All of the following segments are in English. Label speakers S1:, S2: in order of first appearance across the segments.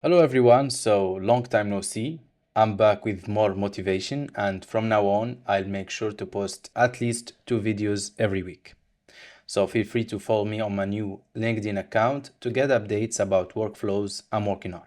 S1: Hello everyone, so long time no see. I'm back with more motivation, and from now on, I'll make sure to post at least 2 videos every week. So feel free to follow me on my new LinkedIn account to get updates about workflows I'm working on.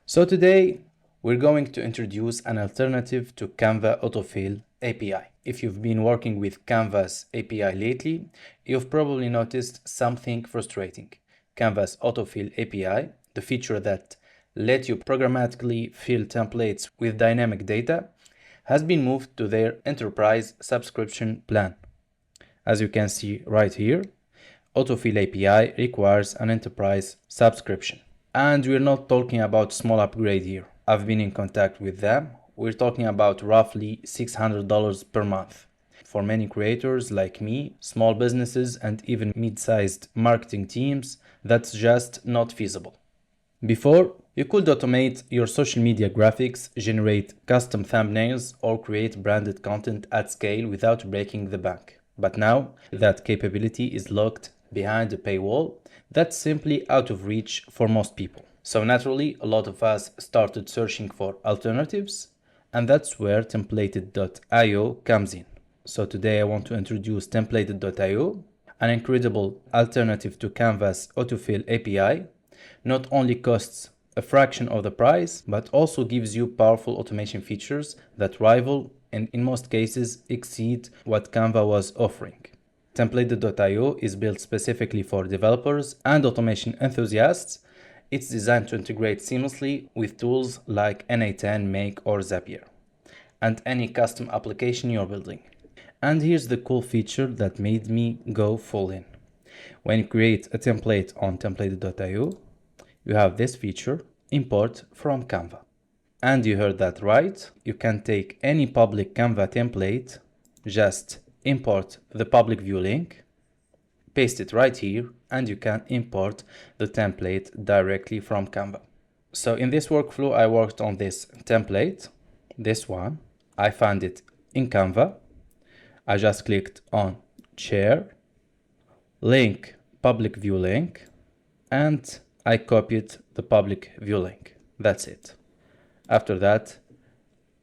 S1: So today, we're going to introduce an alternative to Canva Autofill API. If you've been working with Canva's API lately, you've probably noticed something frustrating. Canva's Autofill API, the feature that lets you programmatically fill templates with dynamic data, has been moved to their enterprise subscription plan. As you can see right here, Autofill API requires an enterprise subscription. And we're not talking about small upgrade here. I've been in contact with them. We're talking about roughly $600 per month. For many creators like me, small businesses, and even mid-sized marketing teams, that's just not feasible. Before, you could automate your social media graphics, generate custom thumbnails, or create branded content at scale without breaking the bank. But now, that capability is locked behind a paywall that's simply out of reach for most people. So naturally, a lot of us started searching for alternatives, and that's where templated.io comes in. So today I want to introduce templated.io, an incredible alternative to Canva's Autofill API. Not only costs a fraction of the price, but also gives you powerful automation features that rival and in most cases exceed what Canva was offering. Templated.io is built specifically for developers and automation enthusiasts. It's designed to integrate seamlessly with tools like n8n, Make, or Zapier, and any custom application you're building. And here's the cool feature that made me go full in. When you create a template on templated.io, you have this feature, import from Canva. And you heard that right. You can take any public Canva template, just import the public view link, paste it right here, and you can import the template directly from Canva. So in this workflow, I worked on this template, this one. I found it in Canva. I just clicked on share, link, public view link, and I copied the public view link. That's it. After that,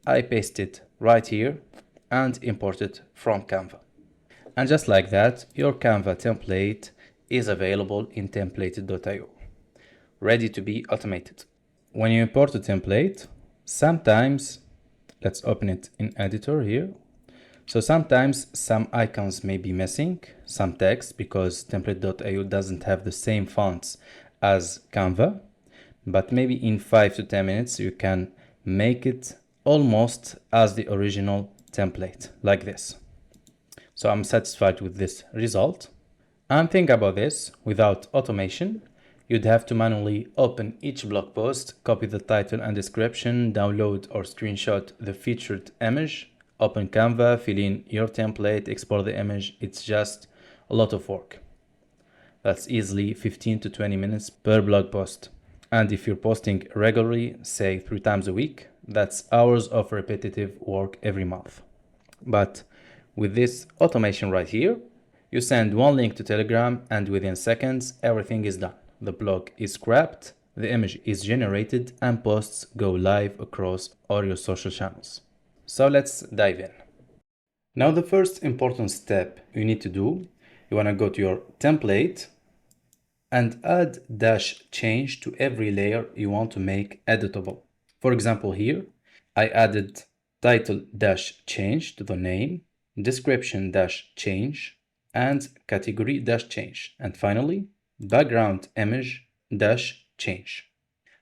S1: I paste it right here and import it from Canva. And just like that, your Canva template is available in templated.io, ready to be automated. When you import a template, sometimes, let's open it in editor here. So sometimes some icons may be missing, some text, because template.io doesn't have the same fonts as Canva, but maybe in 5 to 10 minutes you can make it almost as the original template, like this. So I'm satisfied with this result. And think about this, without automation, you'd have to manually open each blog post, copy the title and description, download or screenshot the featured image, open Canva, fill in your template, export the image. It's just a lot of work. That's easily 15 to 20 minutes per blog post. And if you're posting regularly, say 3 times a week, that's hours of repetitive work every month. But with this automation right here, you send one link to Telegram and within seconds, everything is done. The blog is scrapped, the image is generated, and posts go live across all your social channels. So let's dive in. Now the first important step you need to do, you want to go to your template and add -change to every layer you want to make editable. For example here, I added title -change to the name, description -change, and category -change, and finally background image -change.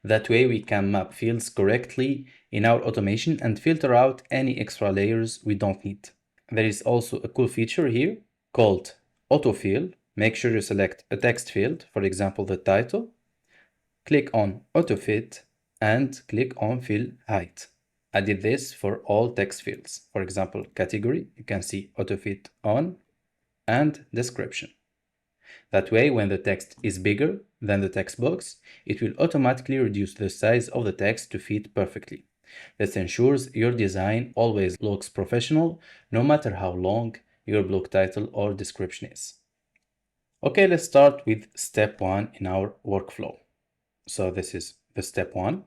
S1: That way we can map fields correctly in our automation and filter out any extra layers we don't need. There is also a cool feature here called Autofill. Make sure you select a text field, for example the title, click on Autofit and click on Fill Height. I did this for all text fields. For example, category, you can see Autofit on, and description. That way, when the text is bigger than the text box, it will automatically reduce the size of the text to fit perfectly. This ensures your design always looks professional, no matter how long your blog title or description is. Okay, let's start with step 1 in our workflow. So this is the step 1,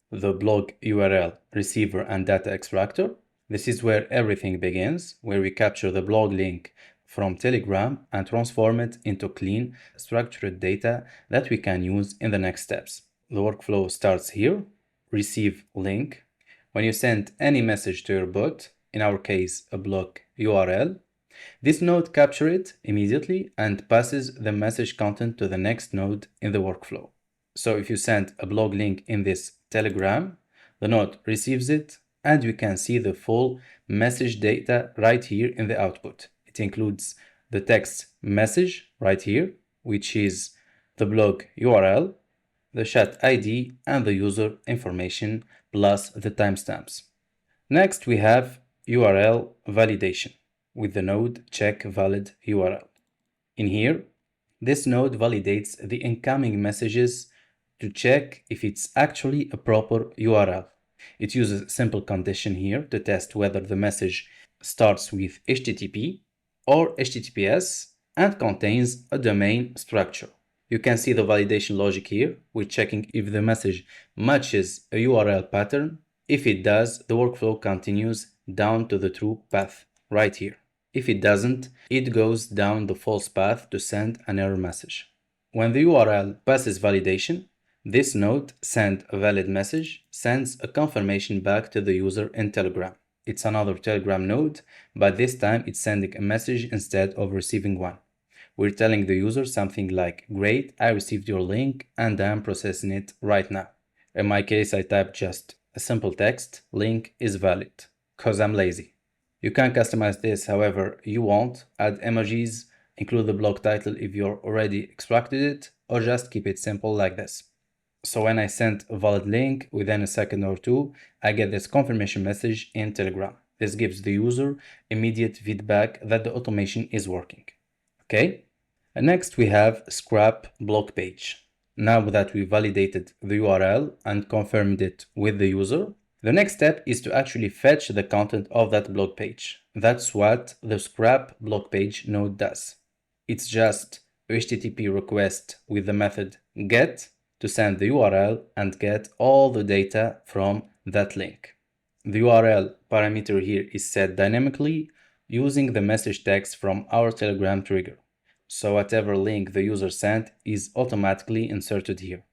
S1: the blog URL receiver and data extractor. This is where everything begins, where we capture the blog link from Telegram and transform it into clean, structured data that we can use in the next steps. The workflow starts here. Receive link. When you send any message to your bot, in our case a blog URL, this node captures it immediately and passes the message content to the next node in the workflow. So if you send a blog link in this Telegram, the node receives it and we can see the full message data right here in the output. It includes the text message right here, which is the blog URL, the chat ID, and the user information plus the timestamps. Next, we have URL validation with the node check valid URL. In here, this node validates the incoming messages to check if it's actually a proper URL. It uses a simple condition here to test whether the message starts with HTTP or HTTPS and contains a domain structure. You can see the validation logic here. We're checking if the message matches a URL pattern. If it does, the workflow continues down to the true path right here. If it doesn't, it goes down the false path to send an error message. When the URL passes validation, this node send a valid message, sends a confirmation back to the user in Telegram. It's another Telegram node, but this time it's sending a message instead of receiving one. We're telling the user something like, great, I received your link and I'm processing it right now. In my case, I type just a simple text, link is valid, because I'm lazy. You can customize this however you want, add emojis, include the blog title if you're already extracted it, or just keep it simple like this. So when I send a valid link, within a second or two, I get this confirmation message in Telegram. This gives the user immediate feedback that the automation is working. Okay? And next we have scrap blog page. Now that we validated the URL and confirmed it with the user, the next step is to actually fetch the content of that blog page. That's what the scrap blog page node does. It's just a HTTP request with the method get to send the URL and get all the data from that link. The URL parameter here is set dynamically using the message text from our Telegram trigger. So whatever link the user sent is automatically inserted here.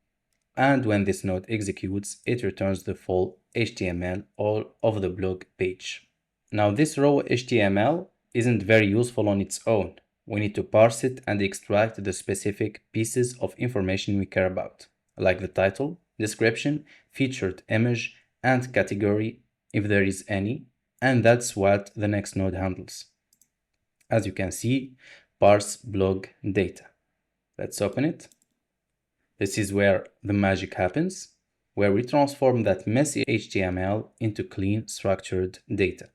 S1: And when this node executes, it returns the full HTML of the blog page. Now this raw HTML isn't very useful on its own. We need to parse it and extract the specific pieces of information we care about, like the title, description, featured image, and category if there is any, and that's what the next node handles. As you can see, parse blog data. Let's open it. This is where the magic happens, where we transform that messy HTML into clean, structured data.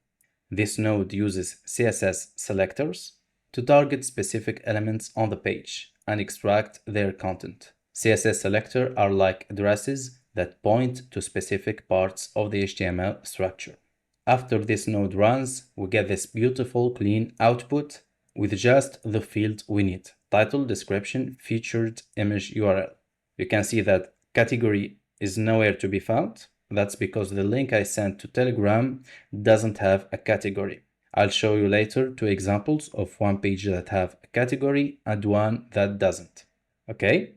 S1: This node uses CSS selectors to target specific elements on the page and extract their content. CSS selectors are like addresses that point to specific parts of the HTML structure. After this node runs, we get this beautiful clean output with just the field we need: title, description, featured image, URL. You can see that category is nowhere to be found. That's because the link I sent to Telegram doesn't have a category. I'll show you later two examples of one page that have a category and one that doesn't. Okay?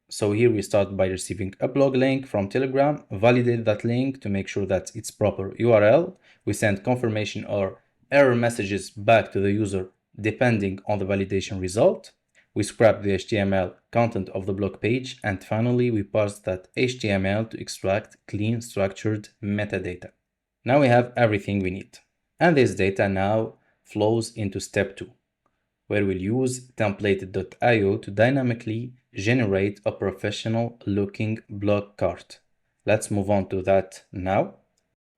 S1: So here we start by receiving a blog link from Telegram, validate that link to make sure that it's proper URL. We send confirmation or error messages back to the user depending on the validation result. We scrap the HTML content of the blog page, and finally we parse that HTML to extract clean, structured metadata. Now we have everything we need. And this data now flows into step 2, where we'll use templated.io to dynamically generate a professional looking blog cart. Let's move on to that now.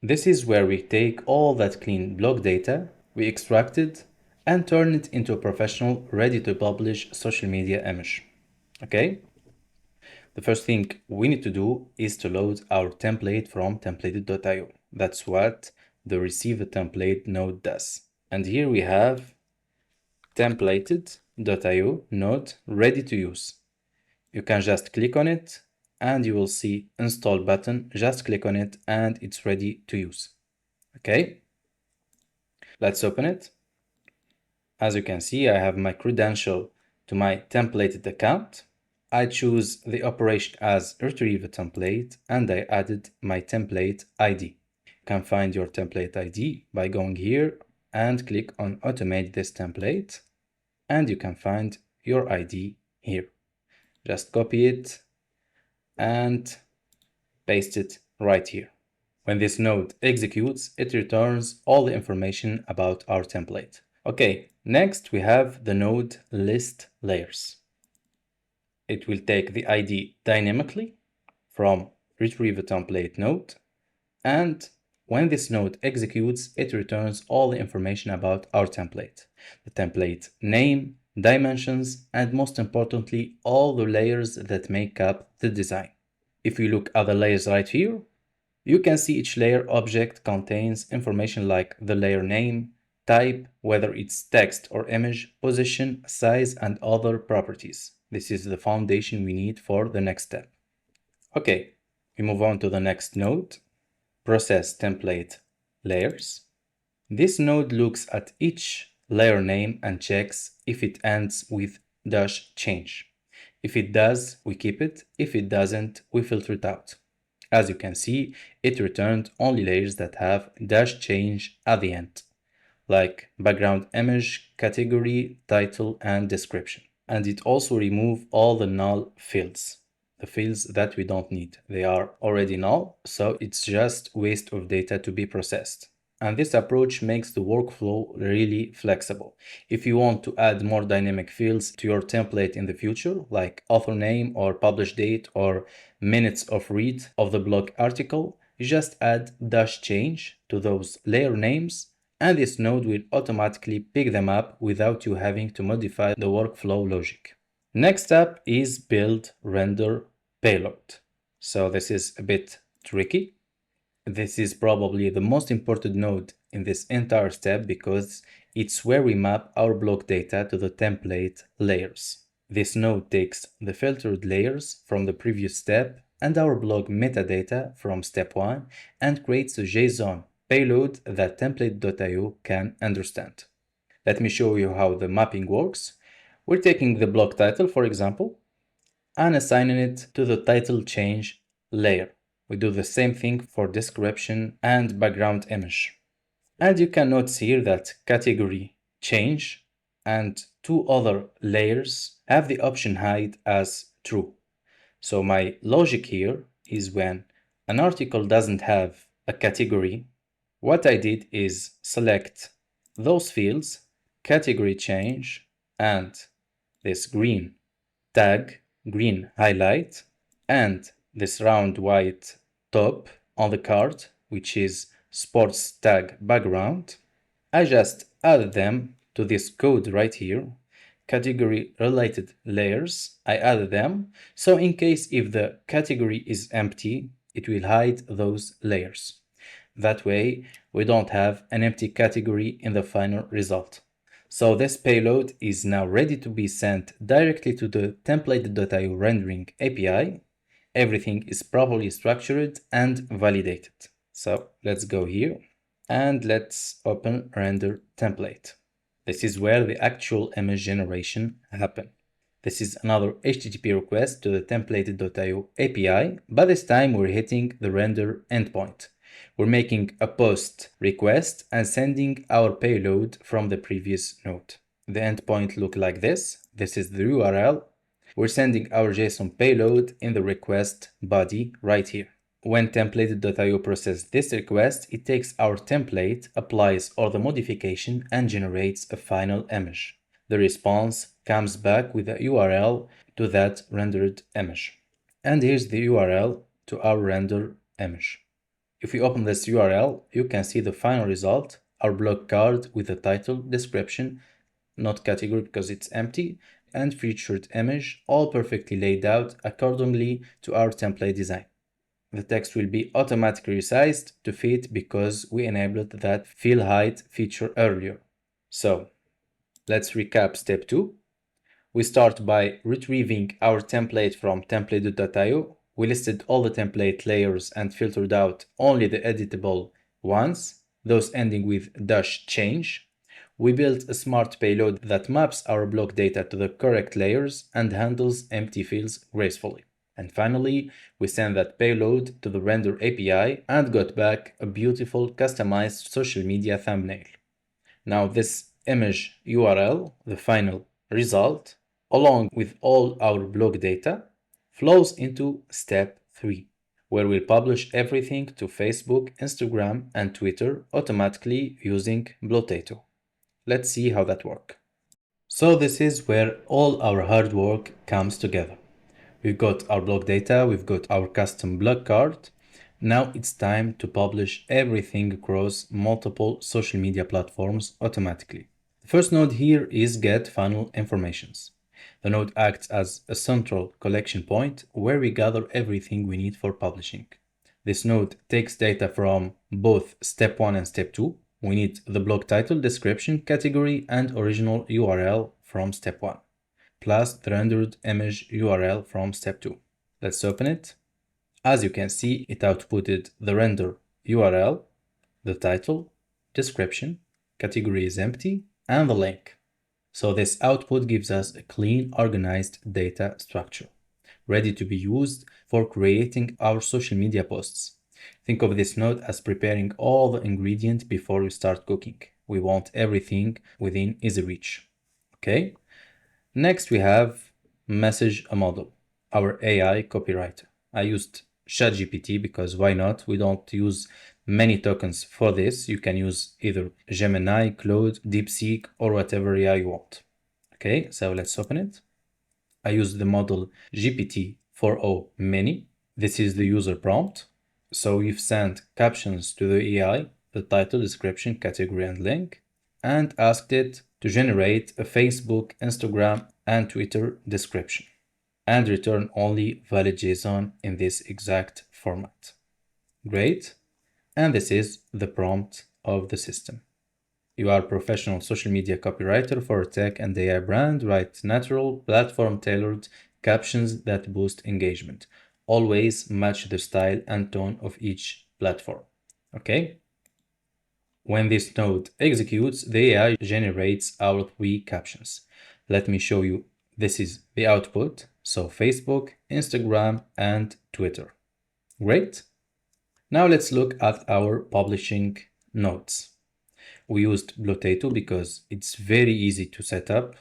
S1: This is where we take all that clean blog data we extracted and turn it into a professional, ready to publish social media image. Okay? The first thing we need to do is to load our template from templated.io. That's what the receive a template node does. And here we have templated.io node ready to use. You can just click on it and you will see install button. Just click on it and it's ready to use. Okay, let's open it. As you can see, I have my credential to my templated account. I choose the operation as retrieve a template and I added my template ID. You can find your template ID by going here and click on automate this template, and you can find your ID here. Just copy it and paste it right here. When this node executes, it returns all the information about our template. Okay, next we have the node list layers. It will take the ID dynamically from retrieve a template node, and when this node executes, it returns all the information about our template. The template name, dimensions, and most importantly, all the layers that make up the design. If you look at the layers right here, you can see each layer object contains information like the layer name, type, whether it's text or image, position, size, and other properties. This is the foundation we need for the next step. Okay, we move on to the next node, process template layers. This node looks at each layer name and checks if it ends with -change. If it does, we keep it. If it doesn't, we filter it out. As you can see, it returned only layers that have -change at the end, like background image, category, title, and description. And it also removed all the null fields, the fields that we don't need. They are already null, so it's just waste of data to be processed. And this approach makes the workflow really flexible. If you want to add more dynamic fields to your template in the future, like author name or publish date or minutes of read of the blog article, you just add -change to those layer names, and this node will automatically pick them up without you having to modify the workflow logic. Next up is build, render, payload. So this is a bit tricky. This is probably the most important node in this entire step because it's where we map our block data to the template layers. This node takes the filtered layers from the previous step and our blog metadata from step 1 and creates a JSON payload that template.io can understand. Let me show you how the mapping works. We're taking the blog title, for example, and assigning it to the title change layer. We do the same thing for description and background image. And you can notice here that category change and two other layers have the option hide as true. So my logic here is when an article doesn't have a category, what I did is select those fields, category change, and this green tag, green highlight, and this round white top on the card, which is sports tag background. I just added them to this code right here, category related layers. I added them, so in case if the category is empty, it will hide those layers. That way, we don't have an empty category in the final result. So this payload is now ready to be sent directly to the template.io rendering API. Everything is properly structured and validated. So let's go here and let's open render template. This is where the actual image generation happens. This is another HTTP request to the template.io API, but this time we're hitting the render endpoint. We're making a post request and sending our payload from the previous node. The endpoint looks like this. This is the URL. We're sending our JSON payload in the request body right here. When template.io processes this request, it takes our template, applies all the modification, and generates a final image. The response comes back with a URL to that rendered image. And here's the URL to our render image. If we open this URL, you can see the final result, our blog card with the title, description, not category because it's empty, and featured image, all perfectly laid out accordingly to our template design. The text will be automatically resized to fit because we enabled that fill height feature earlier. So let's recap step 2. We start by retrieving our template from template.io. We listed all the template layers and filtered out only the editable ones, those ending with -change. We built a smart payload that maps our block data to the correct layers and handles empty fields gracefully. And finally, we sent that payload to the render API and got back a beautiful customized social media thumbnail. Now this image URL, the final result, along with all our blog data, flows into step 3, where we'll publish everything to Facebook, Instagram, and Twitter automatically using Blotato. Let's see how that works. So this is where all our hard work comes together. We've got our blog data, we've got our custom blog card. Now it's time to publish everything across multiple social media platforms automatically. The first node here is get funnel informations. The node acts as a central collection point where we gather everything we need for publishing. This node takes data from both step 1 and step 2. We need the blog title, description, category, and original URL from step 1, plus the rendered image URL from step 2. Let's open it. As you can see, it outputted the render URL, the title, description, category is empty, and the link. So this output gives us a clean, organized data structure, ready to be used for creating our social media posts. Think of this node as preparing all the ingredients before we start cooking. We want everything within easy reach. Okay? Next, we have message a model, our AI copywriter. I used ChatGPT because why not? We don't use many tokens for this. You can use either Gemini, Claude, DeepSeek, or whatever AI you want. Okay, so let's open it. I use the model GPT-4o Mini. This is the user prompt. So we've sent captions to the AI, the title, description, category, and link, and asked it to generate a Facebook, Instagram, and Twitter description, and return only valid JSON in this exact format. Great. And this is the prompt of the system. You are a professional social media copywriter for a tech and AI brand. Write natural, platform-tailored captions that boost engagement. Always match the style and tone of each platform. Okay? When this node executes, the AI generates our 3 captions. Let me show you. This is the output. So Facebook, Instagram, and Twitter. Great. Now let's look at our publishing nodes. We used Blotato because it's very easy to set up.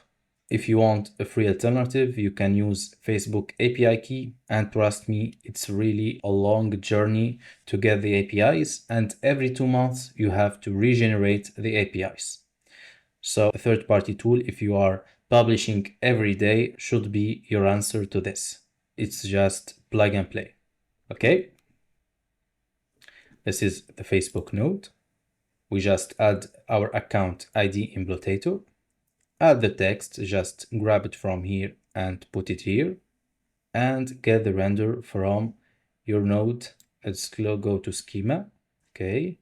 S1: If you want a free alternative, you can use Facebook API key, and trust me, it's really a long journey to get the APIs, and every 2 months you have to regenerate the APIs. So a third-party tool, if you are publishing every day, should be your answer to this. It's just plug and play. Okay? This is the Facebook node. We just add our account ID in Blotato. Add the text, just grab it from here and put it here, and get the render from your node. Let's go to schema. Okay,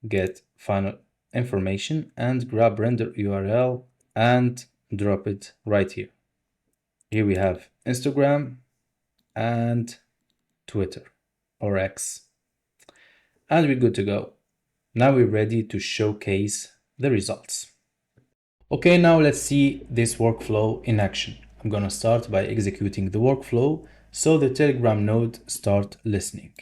S1: get final information and grab render URL and drop it right here. Here we have Instagram and Twitter or X, and we're good to go. Now we're ready to showcase the results. Okay, now let's see this workflow in action. I'm gonna start by executing the workflow so the Telegram node start listening.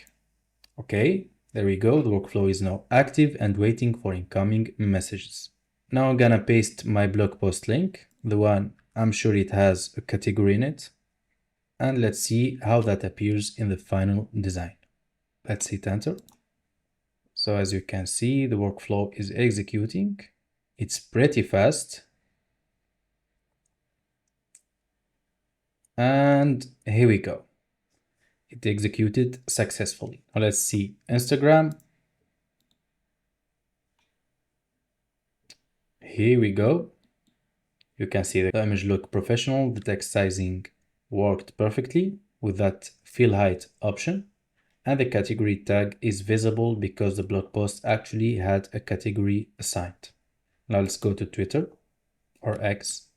S1: Okay, there we go. The workflow is now active and waiting for incoming messages. Now I'm gonna paste my blog post link, the one I'm sure it has a category in it. And let's see how that appears in the final design. Let's hit enter. So as you can see, the workflow is executing. It's pretty fast. And here we go. It executed successfully. Now let's see Instagram. Here we go. You can see the image look professional. The text sizing worked perfectly with that fill height option. And the category tag is visible because the blog post actually had a category assigned. Now let's go to Twitter or X.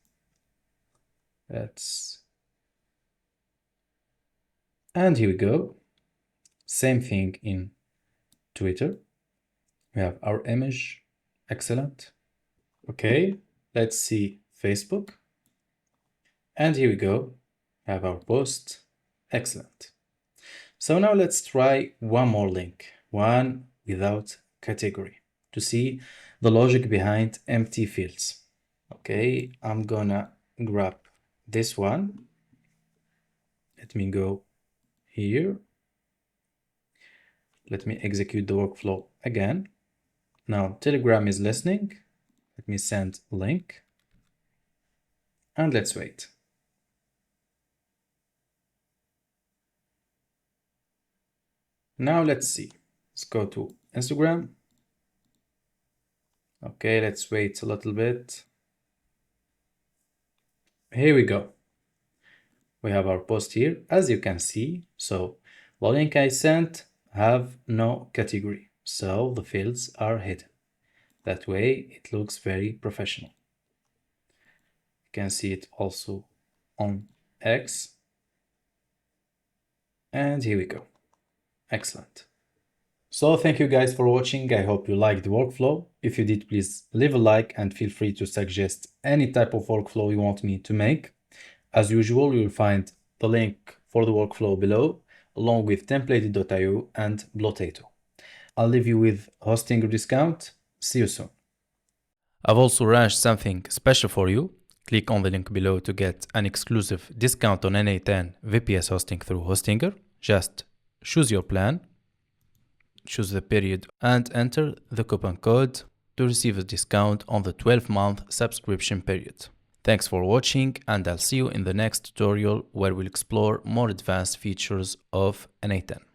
S1: And here we go. Same thing in Twitter. We have our image. Excellent. Okay, let's see Facebook. And here we go. We have our post. Excellent. So now let's try one more link, one without category, to see the logic behind empty fields. Okay, I'm gonna grab this one. Let me go here. Let me execute the workflow again. Now Telegram is listening. Let me send link. And let's wait. Now let's see. Let's go to Instagram. Okay, let's wait a little bit. Here we go. We have our post here, as you can see. So the link I sent have no category, so the fields are hidden. That way it looks very professional. You can see it also on X. And here we go. Excellent. So thank you guys for watching. I hope you liked the workflow. If you did, please leave a like and feel free to suggest any type of workflow you want me to make. As usual, you will find the link for the workflow below, along with templated.io and Blotato. I'll leave you with hosting discount. See you soon. I've also arranged something special for you. Click on the link below to get an exclusive discount on n8n VPS hosting through Hostinger. Just choose your plan, choose the period, and enter the coupon code to receive a discount on the 12-month subscription period. Thanks for watching, and I'll see you in the next tutorial where we'll explore more advanced features of n8n.